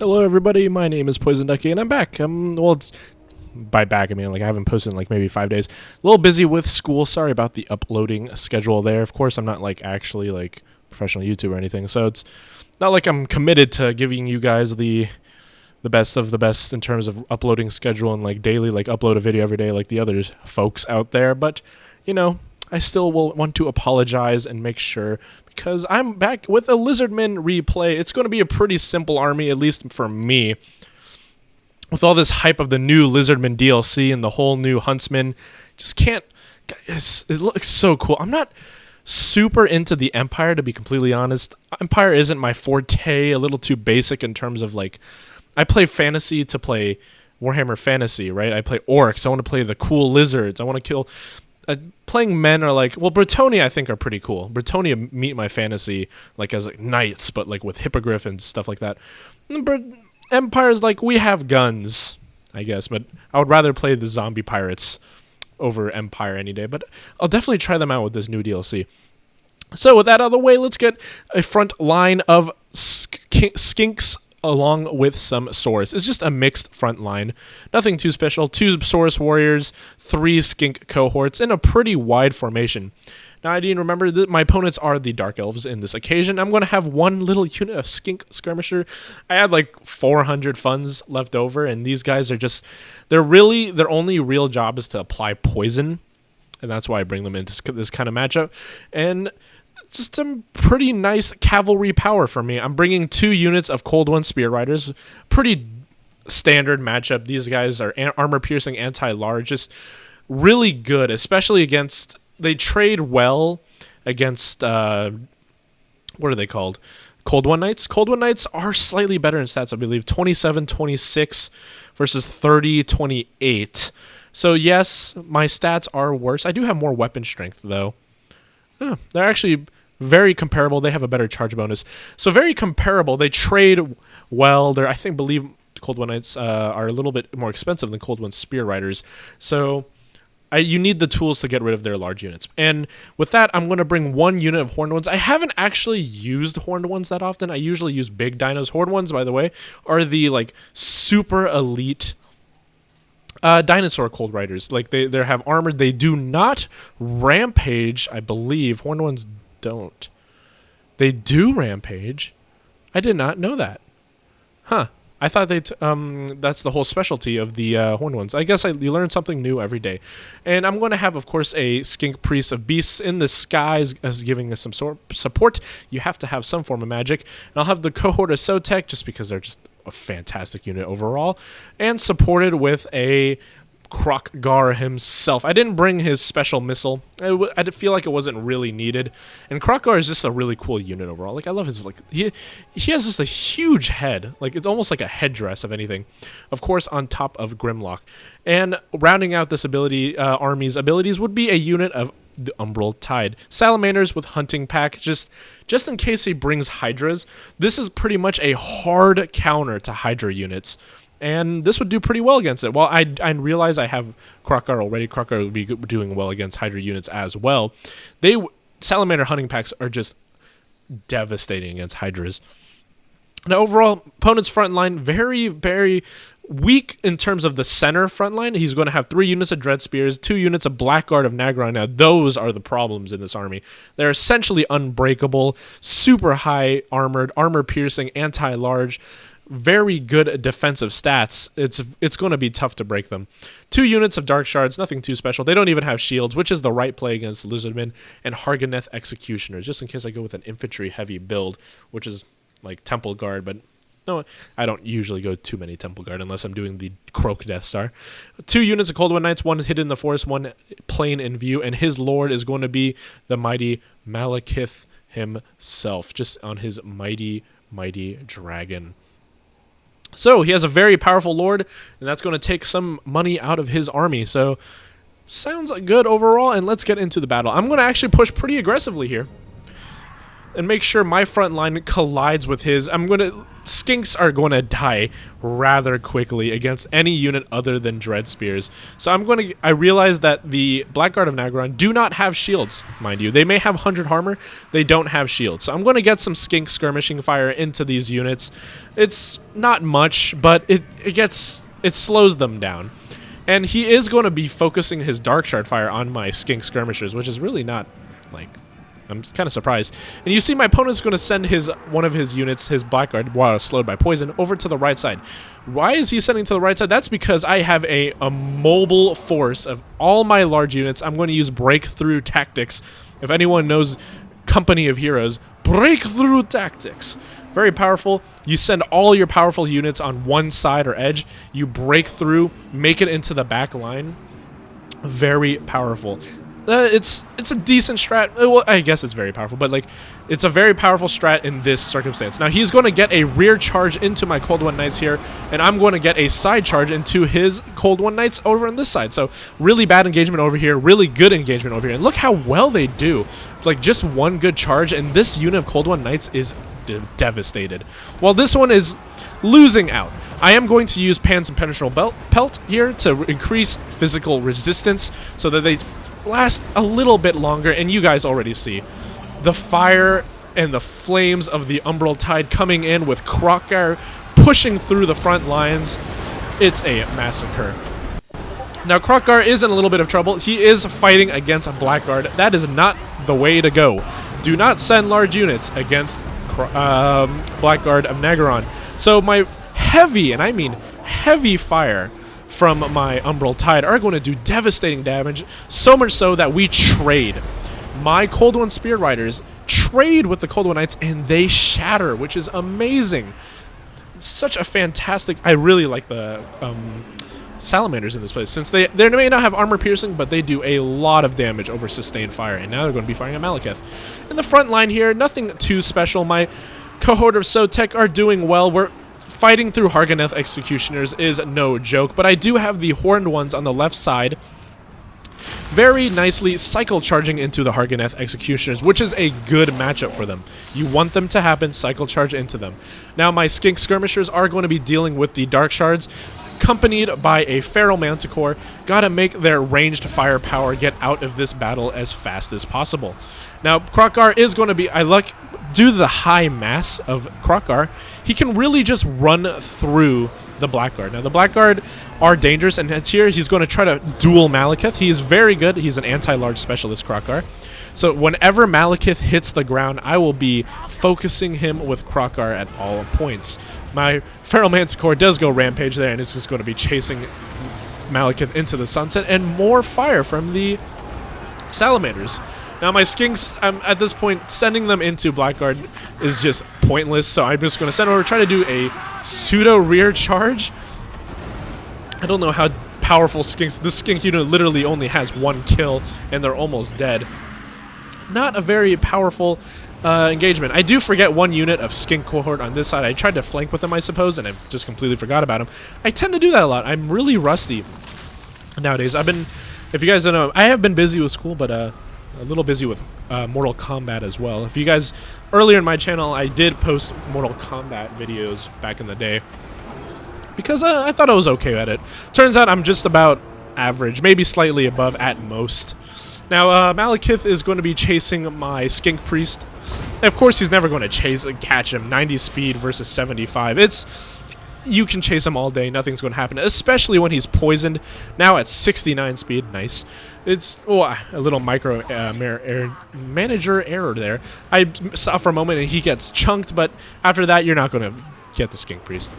Hello everybody, my name is Poison Ducky and I'm back. Well, it's, by back I mean like I haven't posted in like maybe 5 days. A little busy with school, sorry about the uploading schedule there. Of course I'm not like actually like professional YouTuber or anything, so it's not like I'm committed to giving you guys the best of the best in terms of uploading schedule and like daily, like upload a video every day like the other folks out there, but you know, I still will want to apologize and make sure, because I'm back with a Lizardman replay. It's going to be a pretty simple army, at least for me. With all this hype of the new Lizardman DLC and the whole new Huntsman, just can't... It looks so cool. I'm not super into the Empire, to be completely honest. Empire isn't my forte, a little too basic in terms of like... I play fantasy to play Warhammer Fantasy, right? I play orcs. I want to play the cool lizards. I want to kill... playing men are like, well, Bretonnia I think are pretty cool. Bretonnia meet my fantasy like as like knights, but like with hippogriff and stuff like that. Empire's like, we have guns, I guess, but I would rather play the zombie pirates over Empire any day, but I'll definitely try them out with this new DLC. So with that out of the way, let's get a front line of skinks along with some Saurus. It's just a mixed front line. Nothing too special. 2 Saurus warriors, 3 skink cohorts, in a pretty wide formation. Now, I didn't remember that my opponents are the Dark Elves in this occasion. I'm going to have one little unit of skink skirmisher. I had like 400 funds left over, and these guys are just... their only real job is to apply poison, and that's why I bring them into this kind of matchup. And... just some pretty nice cavalry power for me. I'm bringing 2 units of Cold One Spear Riders. Pretty standard matchup. These guys are armor-piercing, anti-large. Just really good, especially against... they trade well against... what are they called? Cold One Knights? Cold One Knights are slightly better in stats, I believe. 27-26 versus 30-28. So yes, my stats are worse. I do have more weapon strength, though. Oh, they're actually... very comparable. They have a better charge bonus. So very comparable. They trade well. I believe Cold One Knights are a little bit more expensive than Cold One Spear Riders. So you need the tools to get rid of their large units. And with that, I'm going to bring 1 unit of Horned Ones. I haven't actually used Horned Ones that often. I usually use big dinos. Horned Ones, by the way, are the like super elite dinosaur Cold Riders. Like they have armor. They do not rampage, I believe. Horned Ones don't. They do rampage. I did not know that. Huh. I thought that's the whole specialty of the Horned Ones. I guess you learn something new every day. And I'm going to have, of course, a Skink Priest of Beasts in the skies as giving us some support. You have to have some form of magic. And I'll have the cohort of Sotek just because they're just a fantastic unit overall. And supported with a Krokgar himself. I didn't bring his special missile. I feel like it wasn't really needed. And Krokgar is just a really cool unit overall. Like, I love his, like, he has just a huge head. Like, it's almost like a headdress of anything. Of course, on top of Grimlock. And rounding out this ability, army's abilities would be a unit of the Umbral Tide. Salamanders with Hunting Pack, just in case he brings Hydras. This is pretty much a hard counter to Hydra units. And this would do pretty well against it. Well, I realize I have Krokgar already. Krokgar would be doing well against Hydra units as well. Salamander hunting packs are just devastating against Hydras. Now, overall, opponent's front line, very, very weak in terms of the center front line. He's going to have 3 units of Dread Spears, 2 units of Blackguard of Nagron. Now, those are the problems in this army. They're essentially unbreakable, super high armored, armor-piercing, anti-large, very good defensive stats. It's going to be tough to break them. 2 units of Dark Shards, nothing too special. They don't even have shields, which is the right play against Lizardmen, and Harganeth Executioners, just in case I go with an infantry-heavy build, which is like Temple Guard, but no, I don't usually go too many Temple Guard unless I'm doing the Croak Death Star. 2 units of Cold One Knights, 1 hidden in the forest, 1 plain in view, and his lord is going to be the mighty Malekith himself, just on his mighty, mighty dragon. So, he has a very powerful lord, and that's going to take some money out of his army. So, sounds good overall, and let's get into the battle. I'm going to actually push pretty aggressively here. and make sure my front line collides with his. Skinks are going to die rather quickly against any unit other than Dread Spears. So I realize that the Blackguard of Nagron do not have shields, mind you. They may have 100 armor, they don't have shields. So I'm going to get some Skink skirmishing fire into these units. It's not much, but it slows them down. And he is going to be focusing his Dark Shard fire on my Skink skirmishers, which is really not, like, I'm kind of surprised. And you see my opponent's going to send one of his units, his Blackguard, while slowed by poison, over to the right side. Why is he sending to the right side? That's because I have a mobile force of all my large units. I'm going to use Breakthrough Tactics. If anyone knows Company of Heroes, Breakthrough Tactics. Very powerful. You send all your powerful units on one side or edge. You break through, make it into the back line. Very powerful. It's a decent strat. Well, I guess it's very powerful, but like, it's a very powerful strat in this circumstance. Now he's going to get a rear charge into my Cold One Knights here, and I'm going to get a side charge into his Cold One Knights over on this side. So really bad engagement over here, really good engagement over here, and look how well they do. Like, just one good charge, and this unit of Cold One Knights is devastated. While this one is losing out. I am going to use Pan's Impenetrable Pelt here to increase physical resistance so that they last a little bit longer, and you guys already see the fire and the flames of the Umbral Tide coming in with Krokgar pushing through the front lines. It's a massacre. Now Krokgar is in a little bit of trouble. He is fighting against a Blackguard. That is not the way to go. Do not send large units against Blackguard of Nagron. So my heavy, and I mean heavy fire from my Umbral Tide are going to do devastating damage, so much so that we trade. My Cold One Spear Riders trade with the Cold One Knights, and they shatter, which is amazing. Such a fantastic... I really like the Salamanders in this place, since they may not have armor piercing, but they do a lot of damage over sustained fire, and now they're going to be firing at Malekith. In the front line here, nothing too special. My cohort of Sotek are doing well. We're fighting through Harganeth Executioners is no joke, but I do have the Horned Ones on the left side very nicely cycle charging into the Harganeth Executioners, which is a good matchup for them. You want them to happen, cycle charge into them. Now my Skink Skirmishers are going to be dealing with the Dark Shards, accompanied by a Feral Manticore. Gotta make their ranged firepower get out of this battle as fast as possible. Now Krokgar is going to be, due to the high mass of Krokgar, he can really just run through the Blackguard. Now the Blackguard are dangerous, and here he's going to try to duel Malekith. He is very good. He's an anti-large specialist, Krokgar. So whenever Malekith hits the ground, I will be focusing him with Krokgar at all points. My Feral Manticore does go rampage there, and it's just going to be chasing Malekith into the sunset, and more fire from the Salamanders. Now my Skinks, at this point, sending them into Blackguard is just pointless, so I'm just going to send over, try to do a pseudo rear charge. I don't know how powerful Skinks, this Skink unit literally only has one kill, and they're almost dead. Not a very powerful engagement. I do forget one unit of Skink cohort on this side. I tried to flank with them, I suppose, and I just completely forgot about them. I tend to do that a lot. I'm really rusty nowadays. If you guys don't know, I have been busy with school, but a little busy with Mortal Kombat as well. If you guys, earlier in my channel, I did post Mortal Kombat videos back in the day because I thought I was okay at it. Turns out I'm just about average, maybe slightly above at most. Now, Malekith is going to be chasing my Skink Priest. Of course, he's never going to catch him. 90 speed versus 75. You can chase him all day. Nothing's going to happen, especially when he's poisoned. Now at 69 speed. Nice. It's a little micro manager error there. I saw for a moment and he gets chunked, but after that, you're not going to get the Skink Priest.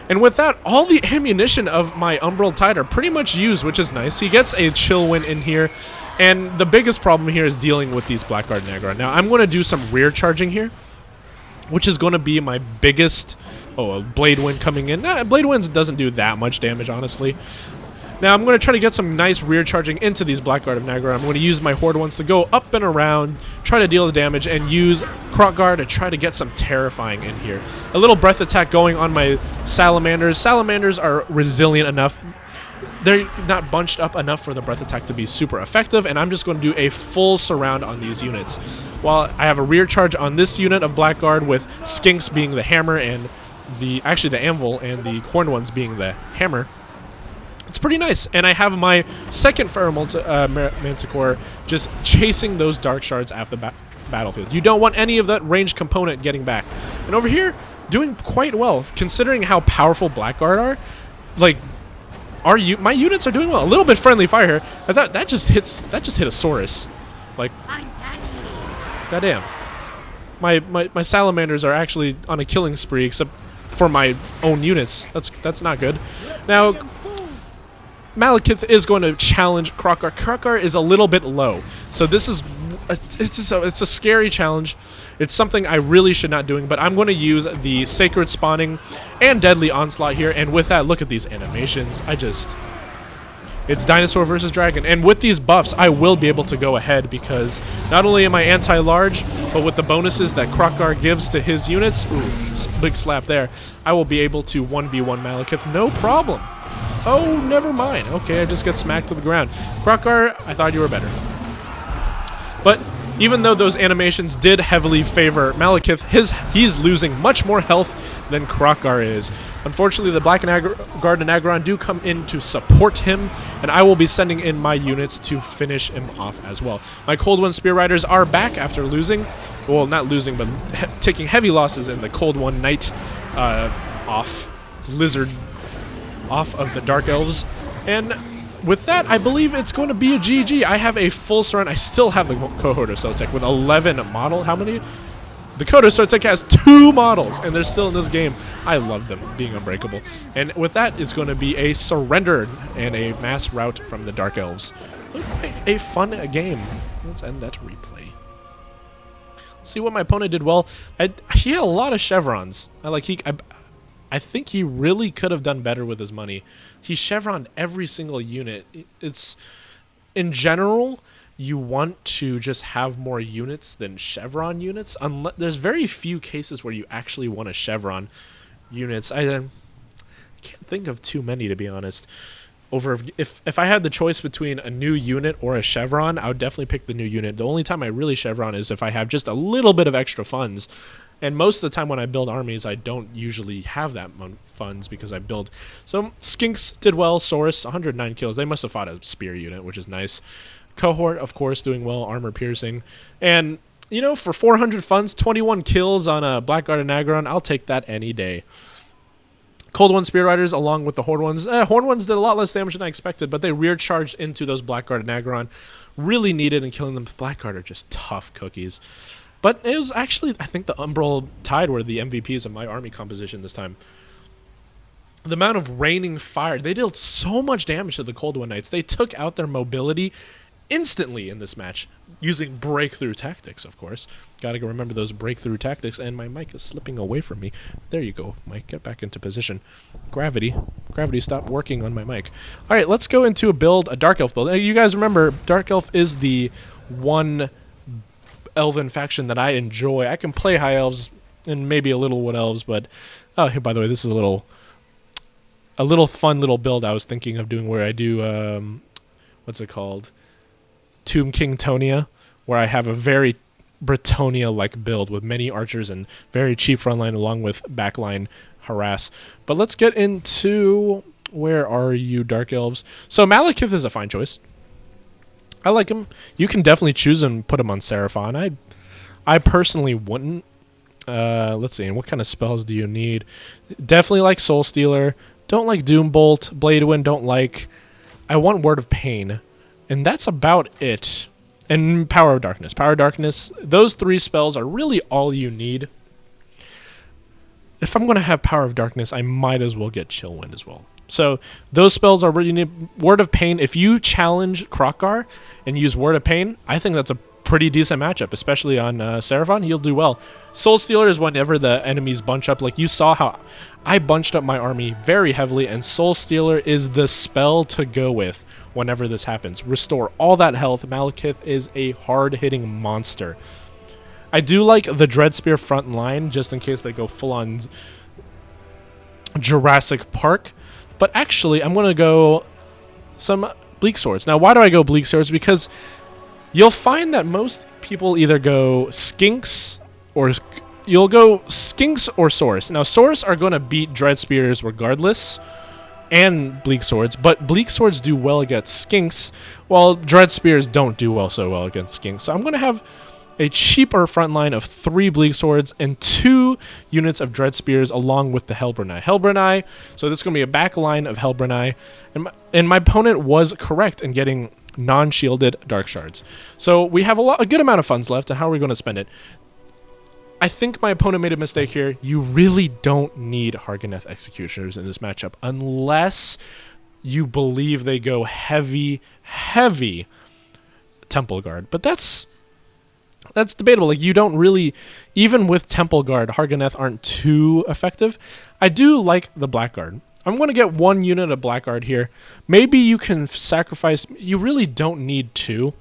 And with that, all the ammunition of my Umbral Tide are pretty much used, which is nice. He gets a chill win in here. And the biggest problem here is dealing with these Blackguard Nagron. Now, I'm going to do some rear charging here, which is going to be my biggest... Oh, a Blade Wind coming in. Blade Wind doesn't do that much damage, honestly. Now, I'm going to try to get some nice rear charging into these Blackguard of Nagron. I'm going to use my Horde ones to go up and around, try to deal the damage, and use Krokgar to try to get some terrifying in here. A little breath attack going on my Salamanders. Salamanders are resilient enough. they're not bunched up enough for the breath attack to be super effective, and I'm just going to do a full surround on these units. While I have a rear charge on this unit of Blackguard with Skinks being the hammer and the anvil and the horned ones being the hammer. It's pretty nice, and I have my second Feral Manticore just chasing those Dark Shards off the battlefield. You don't want any of that ranged component getting back. And over here, doing quite well, considering how powerful Blackguard are. Like, my units are doing well. A little bit friendly fire here. I thought that just hit a Saurus. Like, goddamn. My Salamanders are actually on a killing spree, except for my own units. That's not good. Now, Malekith is going to challenge Krokar. Krokar is a little bit low, so this is it's a scary challenge. It's something I really should not doing, but I'm going to use the Sacred Spawning and Deadly Onslaught here, and with that, look at these animations. It's Dinosaur versus Dragon, and with these buffs, I will be able to go ahead because not only am I anti-large, but with the bonuses that Krokar gives to his units, ooh, big slap there, I will be able to 1v1 Malekith, no problem. Oh, never mind. Okay, I just got smacked to the ground. Krokar, I thought you were better. But even though those animations did heavily favor Malekith, he's losing much more health than Krokar is. Unfortunately, the Black Guard and Aggron do come in to support him, and I will be sending in my units to finish him off as well. My Cold One Spear Riders are back after losing. Well, not losing, but taking heavy losses in the Cold One Knight Lizard off of the Dark Elves. And with that, I believe it's going to be a GG. I have a full surround. I still have the Cohort of Sotek with 11 model. How many? The Cohort of Sotek has 2 models, and they're still in this game. I love them being unbreakable. And with that, it's going to be a surrender and a mass rout from the Dark Elves. A fun game. Let's end that replay. Let's see what my opponent did well. He had a lot of chevrons. I think he really could have done better with his money. He chevroned every single unit. It's, in general, you want to just have more units than chevron units. There's very few cases where you actually want to chevron units. I can't think of too many, to be honest. If I had the choice between a new unit or a chevron, I would definitely pick the new unit. The only time I really chevron is if I have just a little bit of extra funds. And most of the time when I build armies, I don't usually have that funds because I build. So Skinks did well. Saurus, 109 kills. They must have fought a spear unit, which is nice. Cohort, of course, doing well. Armor piercing. And, you know, for 400 funds, 21 kills on a Blackguard and Aggron, I'll take that any day. Cold One Spear Riders along with the Horned Ones. Horned Ones did a lot less damage than I expected, but they rear charged into those Blackguard and Aggron. Really needed, and killing them. Blackguard are just tough cookies. But it was actually, I think, the Umbral Tide were the MVPs of my army composition this time. The amount of raining fire, they dealt so much damage to the Cold One Knights. They took out their mobility instantly in this match, using breakthrough tactics, of course. Gotta remember those breakthrough tactics, and my mic is slipping away from me. There you go, Mike, get back into position. Gravity stopped working on my mic. Alright, let's go into a Dark Elf build. You guys remember, Dark Elf is the one Elven faction that I enjoy. I can play High Elves and maybe a little Wood Elves, but oh, hey, by the way, this is a little fun little build I was thinking of doing where I do what's it called? Tomb King Tonia, where I have a very Bretonia-like build with many archers and very cheap frontline along with backline harass. But let's get into, where are you, Dark Elves? So Malekith is a fine choice. I like him. You can definitely choose him and put him on Seraphon. I personally wouldn't. Let's see. And what kind of spells do you need? Definitely like Soul Stealer. Don't like Doombolt. Blade Wind. Don't like. I want Word of Pain. And that's about it. And Power of Darkness. Power of Darkness. Those 3 spells are really all you need. If I'm going to have Power of Darkness, I might as well get Chill Wind as well. So those spells are really neat. Word of Pain, if you challenge Krokar and use Word of Pain, I think that's a pretty decent matchup, especially on Seraphon. He'll do well. Soul Stealer is whenever the enemies bunch up. Like you saw how I bunched up my army very heavily, and Soul Stealer is the spell to go with whenever this happens. Restore all that health. Malekith is a hard-hitting monster. I do like the Dreadspear front line, just in case they go full-on Jurassic Park. But actually, I'm going to go some Bleak Swords. Now, why do I go Bleak Swords? Because you'll find that most people either go Skinks or Saurus. Now, Saurus are going to beat Dread Spears regardless, and Bleak Swords, but Bleak Swords do well against Skinks, while Dread Spears don't do so well against Skinks. So I'm going to have a cheaper front line of 3 Bleak Swords and 2 units of Dread Spears along with the Hellbrunei. So this is going to be a back line of Hellbrunei, and my opponent was correct in getting non-shielded Dark Shards. So we have a good amount of funds left, and how are we going to spend it? I think my opponent made a mistake here. You really don't need Harganeth Executioners in this matchup unless you believe they go heavy Temple Guard. But that's debatable. Like, you don't really, even with Temple Guard, Harganeth aren't too effective. I do like the Blackguard. I'm going to get 1 unit of Blackguard here. Maybe you can sacrifice, you really don't need 2.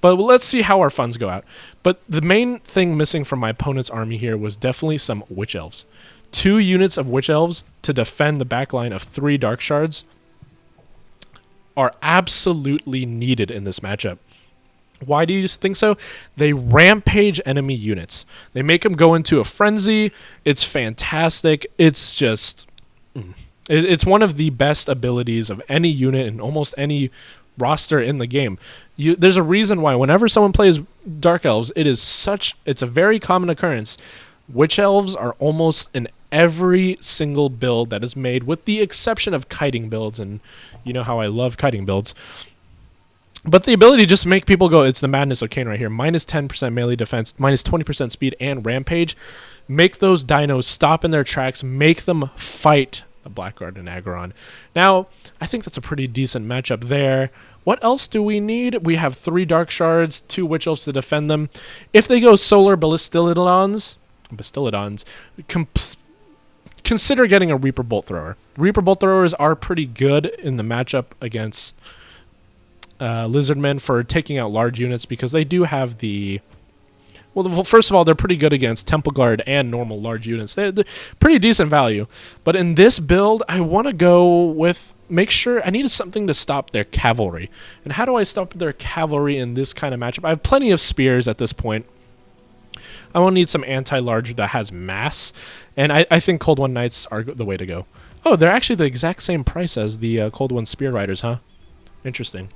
But let's see how our funds go out. But the main thing missing from my opponent's army here was definitely some Witch Elves. 2 units of Witch Elves to defend the backline of 3 Dark Shards are absolutely needed in this matchup. Why do you think so? They rampage enemy units. They make them go into a frenzy. It's fantastic. It's just... It's one of the best abilities of any unit in almost any roster in the game. There's a reason why whenever someone plays Dark Elves, it's a very common occurrence. Witch Elves are almost in every single build that is made, with the exception of kiting builds, and you know how I love kiting builds. But the ability to just make people go, it's the Madness of Cain right here, minus 10% melee defense, minus 20% speed, and rampage. Make those dinos stop in their tracks, make them fight the Blackguard and Aggron. Now, I think that's a pretty decent matchup there. What else do we need? We have 3 Dark Shards, 2 Witch Elves to defend them. If they go Solar Bastillodons, consider getting a Reaper Bolt Thrower. Reaper Bolt Throwers are pretty good in the matchup against Lizardmen for taking out large units, because they do have the... Well, first of all, they're pretty good against Temple Guard and normal large units. They're pretty decent value. But in this build, I want to go with... Make sure... I need something to stop their cavalry. And how do I stop their cavalry in this kind of matchup? I have plenty of spears at this point. I will need some anti-large that has mass. And I think Cold One Knights are the way to go. Oh, they're actually the exact same price as the Cold One Spear Riders, huh? Interesting.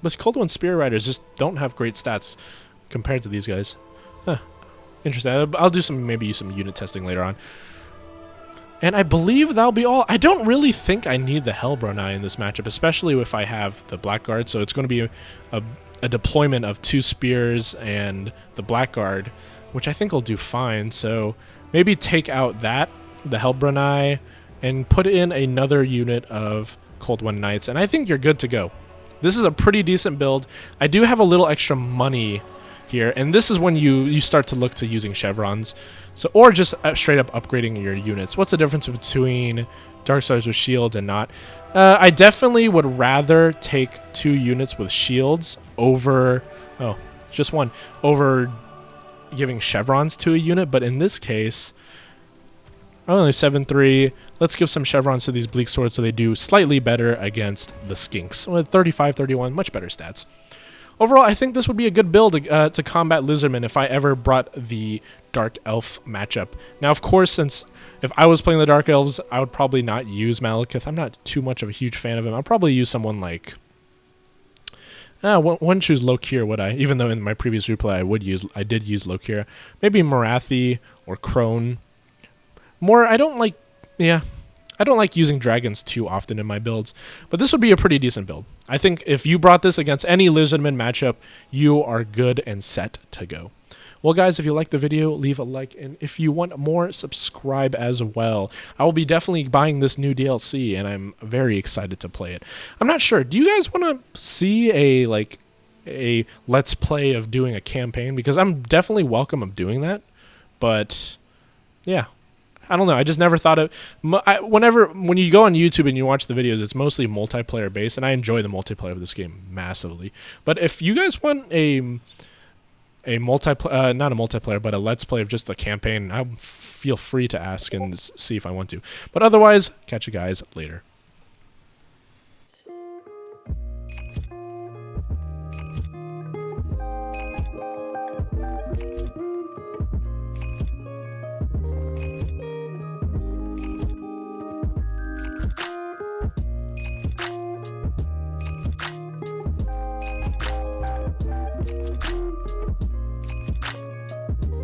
But Cold One Spear Riders just don't have great stats compared to these guys. Huh. Interesting. I'll do maybe some unit testing later on. And I believe that'll be all. I don't really think I need the Hellbrunei in this matchup, especially if I have the Blackguard. So it's going to be a deployment of 2 spears and the Blackguard, which I think will do fine. So maybe take out the Hellbrunei, and put in another unit of Cold One Knights, and I think you're good to go. This is a pretty decent build. I do have a little extra money here, and this is when you start to look to using chevrons, or just straight up upgrading your units. What's the difference between Dark Stars with shields and not? I definitely would rather take 2 units with shields over just 1 over giving chevrons to a unit, but in this case, only 7-3. Let's give some chevrons to these Bleak Swords so they do slightly better against the Skinks. With 35-31, much better stats. Overall, I think this would be a good build to combat Lizardmen if I ever brought the Dark Elf matchup. Now, of course, since if I was playing the Dark Elves, I would probably not use Malekith. I'm not too much of a huge fan of him. I'll probably use someone like... wouldn't choose Lokir, would I? Even though in my previous replay I did use Lokir. Maybe Marathi or Crone. I don't like using dragons too often in my builds, but this would be a pretty decent build. I think if you brought this against any Lizardman matchup, you are good and set to go. Well, guys, if you liked the video, leave a like, and if you want more, subscribe as well. I will be definitely buying this new DLC, and I'm very excited to play it. I'm not sure. Do you guys want to see a let's play of doing a campaign? Because I'm definitely welcome of doing that, but yeah. I don't know. I just never thought of... when you go on YouTube and you watch the videos, it's mostly multiplayer based, and I enjoy the multiplayer of this game massively. But if you guys want a multiplayer, not a multiplayer, but a let's play of just the campaign, I'll feel free to ask and see if I want to. But otherwise, catch you guys later.